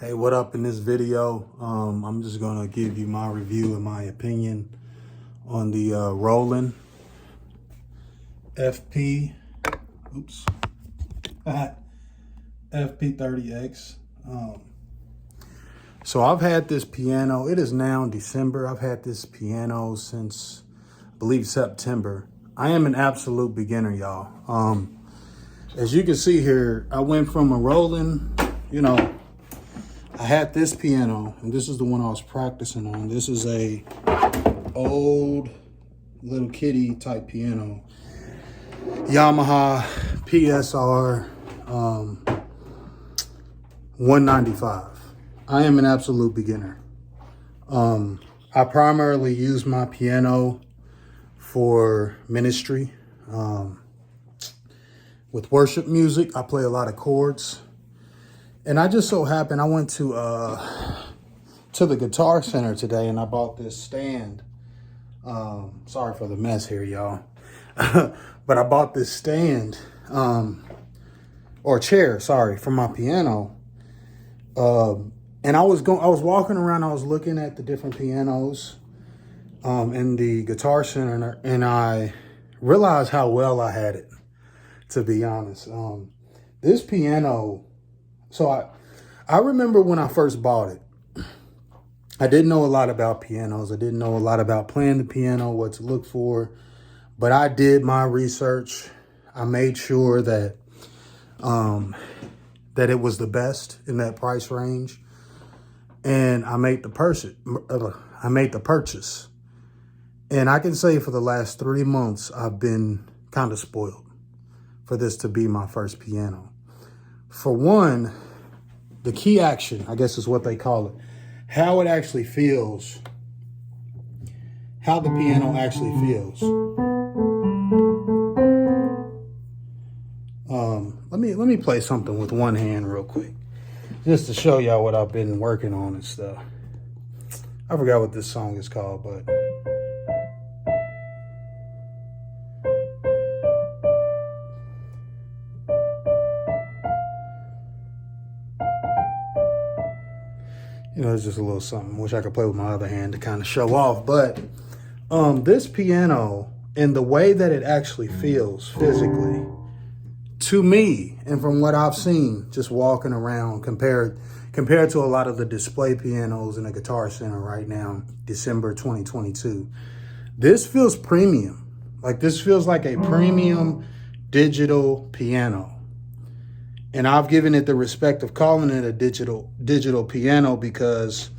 Hey, what up? In this video, I'm just gonna give you my review and my opinion on the Roland FP, oops, FP-30X. So I've had this piano. It is now December. I've had this piano since, I believe, September. I am an absolute beginner, y'all. As you can see here, I went from a Roland, I had this piano, and this is the one I was practicing on. This is a old little kitty type piano. Yamaha PSR 195. I am an absolute beginner. I primarily use my piano for ministry. With worship music, I play a lot of chords. And I just so happened I went to the Guitar Center today, and I bought this stand. Sorry for the mess here, y'all. But I bought this stand, or chair, sorry, for my piano. And I was walking around, I was looking at the different pianos in the Guitar Center, and I realized how well I had it, to be honest. This piano, so I remember when I first bought it, I didn't know a lot about pianos. I didn't know a lot about playing the piano, what to look for, but I did my research. I made sure that that it was the best in that price range, and I made the purchase. And I can say for the last 3 months, I've been kind of spoiled for this to be my first piano. For one, the key action, I guess is what they call it, how it actually feels, how the piano actually feels. Let me play something with one hand real quick, just to show y'all what I've been working on and stuff. I forgot what this song is called, but it's just a little something. Wish I could play with my other hand to kind of show off. But this piano and the way that it actually feels physically, to me, and from what I've seen, just walking around, compared to a lot of the display pianos in the Guitar Center right now, December 2022, this feels premium. Like, this feels like a premium digital piano. And I've given it the respect of calling it a digital piano because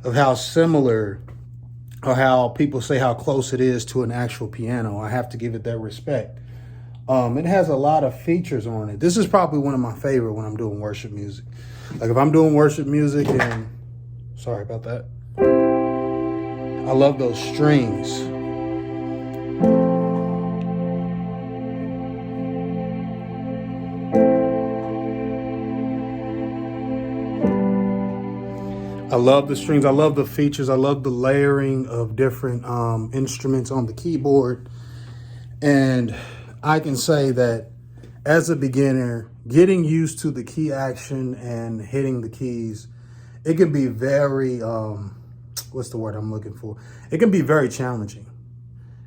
of how similar, or how people say how close it is to an actual piano. I have to give it that respect. It has a lot of features on it. This is probably one of my favorite when I'm doing worship music. Like, if I'm doing worship music, and sorry about that, I love those strings. I love the strings. I love the features. I love the layering of different instruments on the keyboard. And I can say that as a beginner, getting used to the key action and hitting the keys, it can be very, what's the word I'm looking for? It can be very challenging.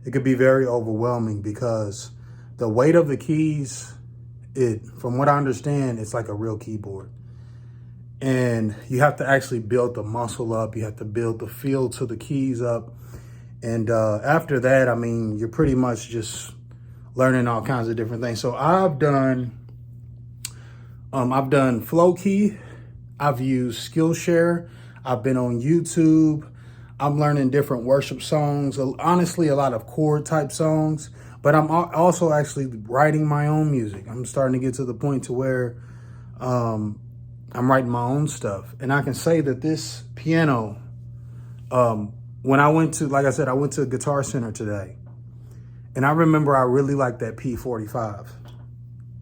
It can be very overwhelming because the weight of the keys, from what I understand, it's like a real keyboard. And you have to actually build the muscle up. You have to build the feel to the keys up. And after that, I mean, you're pretty much just learning all kinds of different things. So I've done Flow Key. I've used Skillshare. I've been on YouTube. I'm learning different worship songs. Honestly, a lot of chord type songs. But I'm also actually writing my own music. I'm starting to get to the point to where I'm writing my own stuff. And I can say that this piano, when I went to, like I said, I went to Guitar Center today. And I remember I really liked that P45.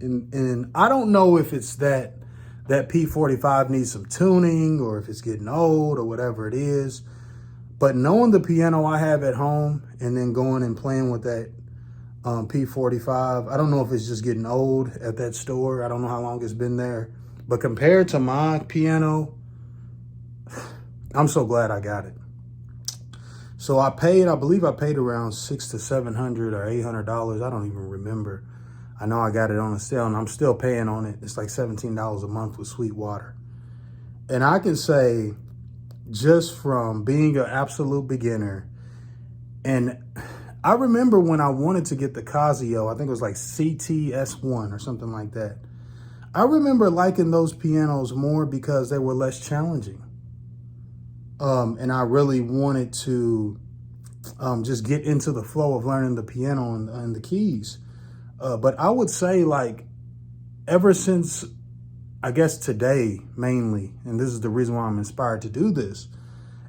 And I don't know if it's that P45 needs some tuning, or if it's getting old, or whatever it is. But knowing the piano I have at home and then going and playing with that P45, I don't know if it's just getting old at that store. I don't know how long it's been there. But compared to my piano, I'm so glad I got it. So I believe I paid around $600 to $700 or $800. I don't even remember. I know I got it on a sale and I'm still paying on it. It's like $17 a month with Sweetwater. And I can say, just from being an absolute beginner, and I remember when I wanted to get the Casio, I think it was like CTS1 or something like that. I remember liking those pianos more because they were less challenging. And I really wanted to just get into the flow of learning the piano and the keys. But I would say, like, ever since, I guess today mainly, and this is the reason why I'm inspired to do this,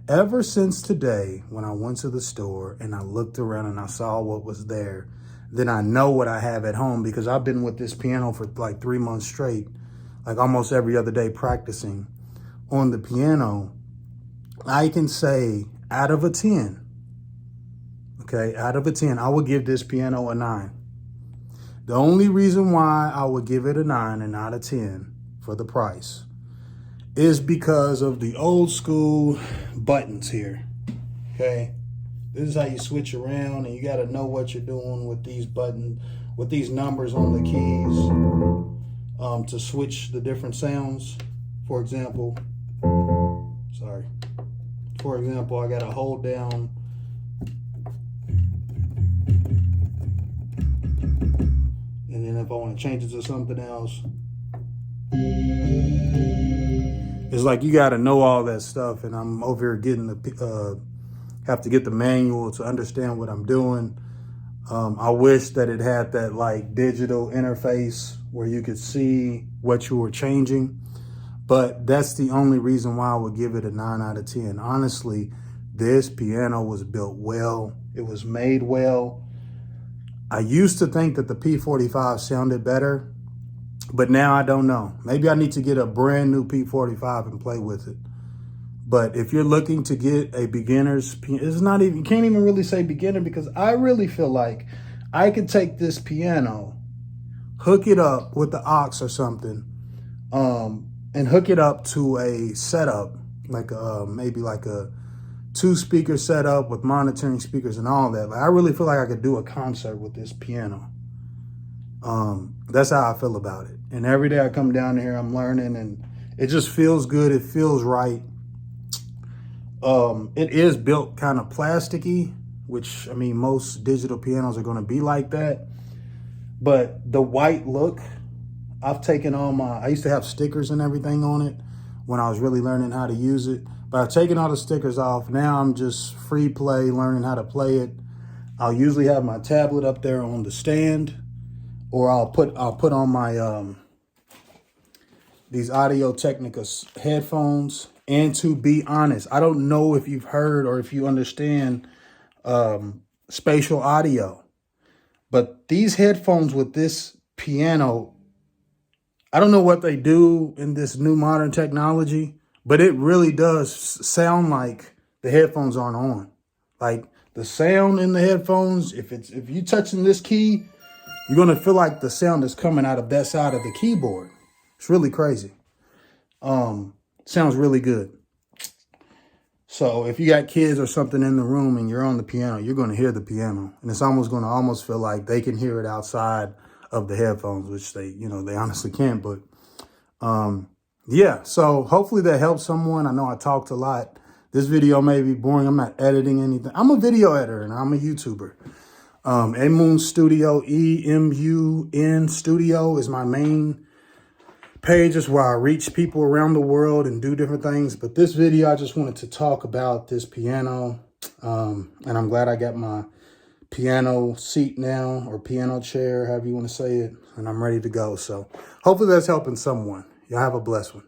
ever since today, when I went to the store and I looked around and I saw what was there, then I know what I have at home, because I've been with this piano for like 3 months straight, like almost every other day practicing on the piano. I can say out of a 10, okay, out of a 10, I would give this piano a 9. The only reason why I would give it a 9 and not a 10 for the price is because of the old school buttons here, okay? This is how you switch around, and you got to know what you're doing with these buttons, with these numbers on the keys, to switch the different sounds. For example, I got to hold down and then if I want to change it to something else, it's like you got to know all that stuff, and I'm over here getting have to get the manual to understand what I'm doing. I wish that it had that like digital interface where you could see what you were changing, but that's the only reason why I would give it a 9 out of 10. Honestly, this piano was built well. It was made well. I used to think that the P-45 sounded better, but now I don't know. Maybe I need to get a brand new P-45 and play with it. But if you're looking to get a beginner's, it's not even, you can't even really say beginner, because I really feel like I could take this piano, hook it up with the aux or something, and hook it up to a setup, like maybe like a 2-speaker setup with monitoring speakers and all that. Like, I really feel like I could do a concert with this piano. That's how I feel about it. And every day I come down here, I'm learning, and it just feels good. It feels right. It is built kind of plasticky, which, I mean, most digital pianos are going to be like that. But the white look, I've taken all I used to have stickers and everything on it when I was really learning how to use it. But I've taken all the stickers off. Now I'm just free play, learning how to play it. I'll usually have my tablet up there on the stand, or I'll put on my these Audio-Technica headphones. And to be honest, I don't know if you've heard or if you understand spatial audio, but these headphones with this piano, I don't know what they do in this new modern technology, but it really does sound like the headphones aren't on. Like the sound in the headphones, if you touching this key, you're gonna feel like the sound is coming out of that side of the keyboard. It's really crazy. Sounds really good. So if you got kids or something in the room and you're on the piano, you're going to hear the piano, and it's almost going to almost feel like they can hear it outside of the headphones, which they honestly can't. But yeah, so hopefully that helps someone. I know I talked a lot. This video may be boring. I'm not editing anything. I'm a video editor and I'm a YouTuber. Emun Studio, EMUN Studio is my main page, is where I reach people around the world and do different things. But this video, I just wanted to talk about this piano. And I'm glad I got my piano seat now, or piano chair, however you want to say it. And I'm ready to go. So hopefully that's helping someone. Y'all have a blessed one.